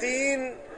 $3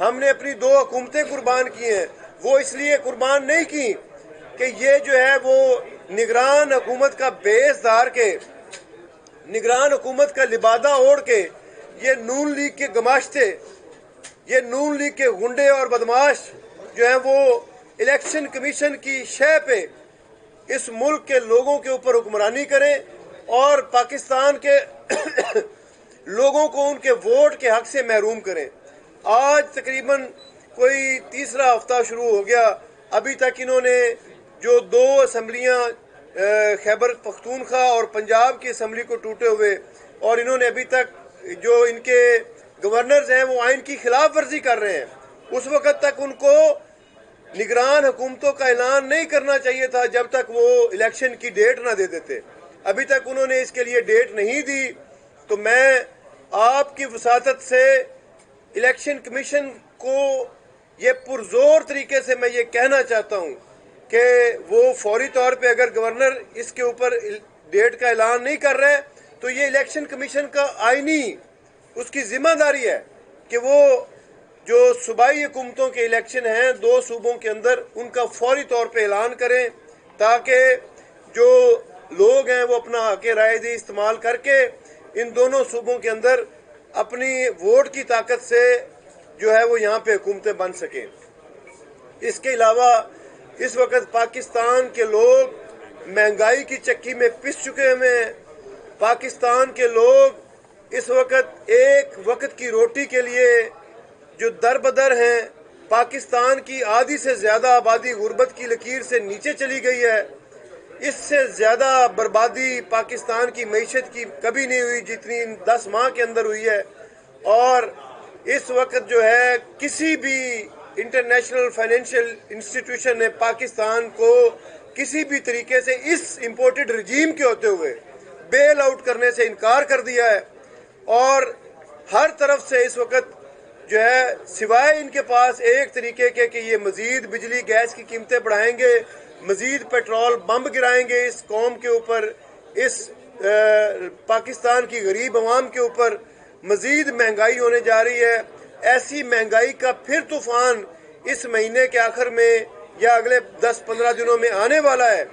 ہم نے اپنی 2 حکومتیں قربان کی ہیں، وہ اس لیے قربان نہیں کی کہ یہ جو ہے وہ نگران حکومت کا بیس دھار کے، نگران حکومت کا لبادہ اوڑھ کے یہ نون لیگ کے گماشتے، یہ نون لیگ کے غنڈے اور بدماش جو ہیں وہ الیکشن کمیشن کی شے پہ اس ملک کے لوگوں کے اوپر حکمرانی کریں اور پاکستان کے لوگوں کو ان کے ووٹ کے حق سے محروم کریں۔ آج تقریباً کوئی تیسرا ہفتہ شروع ہو گیا، ابھی تک انہوں نے جو 2 اسمبلیاں خیبر پختونخوا اور پنجاب کی اسمبلی کو ٹوٹے ہوئے، اور انہوں نے ابھی تک جو ان کے گورنرز ہیں وہ آئین کی خلاف ورزی کر رہے ہیں۔ اس وقت تک ان کو نگران حکومتوں کا اعلان نہیں کرنا چاہیے تھا جب تک وہ الیکشن کی ڈیٹ نہ دے دیتے، ابھی تک انہوں نے اس کے لیے ڈیٹ نہیں دی۔ تو میں آپ کی وساطت سے الیکشن کمیشن کو یہ پرزور طریقے سے میں یہ کہنا چاہتا ہوں کہ وہ فوری طور پہ اگر گورنر اس کے اوپر ڈیٹ کا اعلان نہیں کر رہے تو یہ الیکشن کمیشن کا آئینی اس کی ذمہ داری ہے کہ وہ جو صوبائی حکومتوں کے الیکشن ہیں 2 صوبوں کے اندر ان کا فوری طور پہ اعلان کریں، تاکہ جو لوگ ہیں وہ اپنا حق رائے دہی استعمال کر کے ان دونوں صوبوں کے اندر اپنی ووٹ کی طاقت سے جو ہے وہ یہاں پہ حکومتیں بن سکیں۔ اس کے علاوہ اس وقت پاکستان کے لوگ مہنگائی کی چکی میں پس چکے ہیں۔ پاکستان کے لوگ اس وقت ایک وقت کی روٹی کے لیے جو در بدر ہیں، پاکستان کی آدھی سے زیادہ آبادی غربت کی لکیر سے نیچے چلی گئی ہے۔ اس سے زیادہ بربادی پاکستان کی معیشت کی کبھی نہیں ہوئی جتنی 10 ماہ کے اندر ہوئی ہے، اور اس وقت جو ہے کسی بھی انٹرنیشنل فائنینشیل انسٹیٹیوشن نے پاکستان کو کسی بھی طریقے سے اس امپورٹڈ رجیم کے ہوتے ہوئے بیل آؤٹ کرنے سے انکار کر دیا ہے، اور ہر طرف سے اس وقت جو ہے سوائے ان کے پاس ایک طریقے کے کہ یہ مزید بجلی گیس کی قیمتیں بڑھائیں گے، مزید پیٹرول بم گرائیں گے اس قوم کے اوپر، اس پاکستان کی غریب عوام کے اوپر، مزید مہنگائی ہونے جا رہی ہے۔ ایسی مہنگائی کا پھر طوفان اس مہینے کے آخر میں یا اگلے 10-15 دنوں میں آنے والا ہے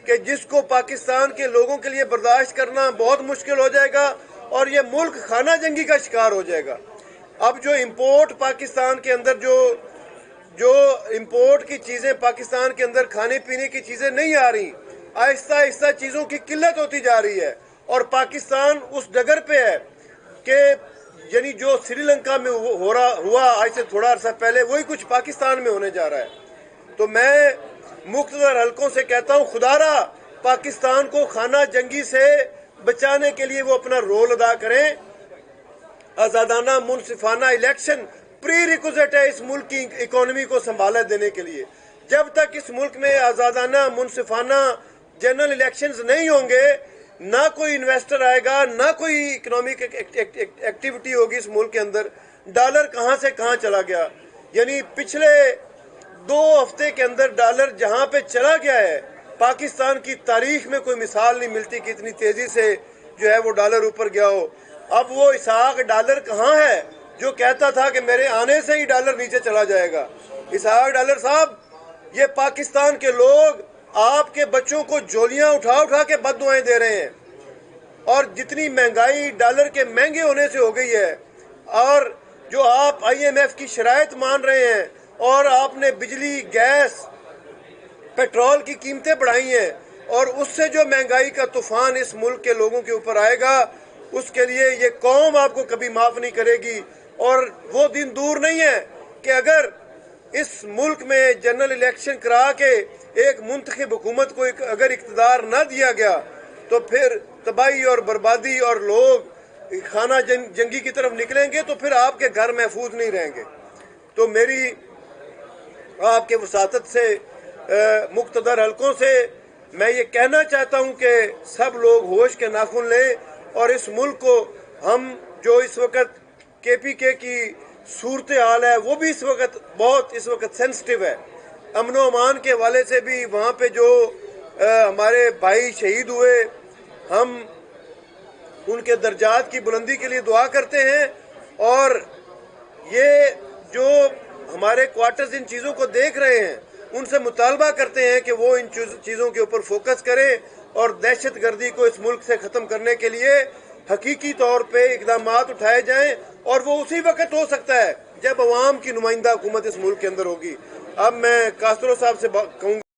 کہ جس کو پاکستان کے لوگوں کے لیے برداشت کرنا بہت مشکل ہو جائے گا، اور یہ ملک خانہ جنگی کا شکار ہو جائے گا۔ اب جو امپورٹ پاکستان کے اندر جو امپورٹ کی چیزیں پاکستان کے اندر کھانے پینے کی چیزیں نہیں آ رہی، آہستہ آہستہ چیزوں کی قلت ہوتی جا رہی ہے، اور پاکستان اس ڈگر پہ ہے کہ یعنی جو سری لنکا میں ہوا آج سے تھوڑا عرصہ پہلے، وہی کچھ پاکستان میں ہونے جا رہا ہے۔ تو میں مقتدر حلقوں سے کہتا ہوں خدا را پاکستان کو خانہ جنگی سے بچانے کے لیے وہ اپنا رول ادا کریں۔ آزادانہ منصفانہ الیکشن پری ریکوزٹ ہے اس ملک کی اکانومی کو سنبھالے دینے کے لیے۔ جب تک اس ملک میں آزادانہ منصفانہ جنرل الیکشنز نہیں ہوں گے، نہ کوئی انویسٹر آئے گا، نہ کوئی اکنامک ایکٹیویٹی ہوگی اس ملک کے اندر۔ ڈالر کہاں سے کہاں چلا گیا، یعنی پچھلے 2 ہفتے کے اندر ڈالر جہاں پہ چلا گیا ہے، پاکستان کی تاریخ میں کوئی مثال نہیں ملتی کہ اتنی تیزی سے جو ہے وہ ڈالر اوپر گیا ہو۔ اب وہ اسحاق ڈالر کہاں ہے جو کہتا تھا کہ میرے آنے سے ہی ڈالر نیچے چلا جائے گا؟ اسحاق ڈالر صاحب، یہ پاکستان کے لوگ آپ کے بچوں کو جولیاں اٹھا اٹھا کے بد دعائیں دے رہے ہیں، اور جتنی مہنگائی ڈالر کے مہنگے ہونے سے ہو گئی ہے، اور جو آپ IMF کی شرائط مان رہے ہیں، اور آپ نے بجلی گیس پیٹرول کی قیمتیں بڑھائی ہیں، اور اس سے جو مہنگائی کا طوفان اس ملک کے لوگوں کے اوپر آئے گا، اس کے لیے یہ قوم آپ کو کبھی معاف نہیں کرے گی۔ اور وہ دن دور نہیں ہے کہ اگر اس ملک میں جنرل الیکشن کرا کے ایک منتخب حکومت کو اگر اقتدار نہ دیا گیا تو پھر تباہی اور بربادی، اور لوگ خانہ جنگی کی طرف نکلیں گے، تو پھر آپ کے گھر محفوظ نہیں رہیں گے۔ تو میری آپ کے وساطت سے مقتدر حلقوں سے میں یہ کہنا چاہتا ہوں کہ سب لوگ ہوش کے ناخن لیں، اور اس ملک کو ہم جو اس وقت KPK کی صورتحال ہے وہ بھی اس وقت سینسٹیو ہے۔ امن و امان کے حوالے سے بھی وہاں پہ جو ہمارے بھائی شہید ہوئے، ہم ان کے درجات کی بلندی کے لیے دعا کرتے ہیں، اور یہ جو ہمارے کوارٹرز ان چیزوں کو دیکھ رہے ہیں، ان سے مطالبہ کرتے ہیں کہ وہ ان چیزوں کے اوپر فوکس کریں اور دہشت گردی کو اس ملک سے ختم کرنے کے لیے حقیقی طور پہ اقدامات اٹھائے جائیں، اور وہ اسی وقت ہو سکتا ہے جب عوام کی نمائندہ حکومت اس ملک کے اندر ہوگی۔ اب میں کاسترو صاحب سے کہوں گا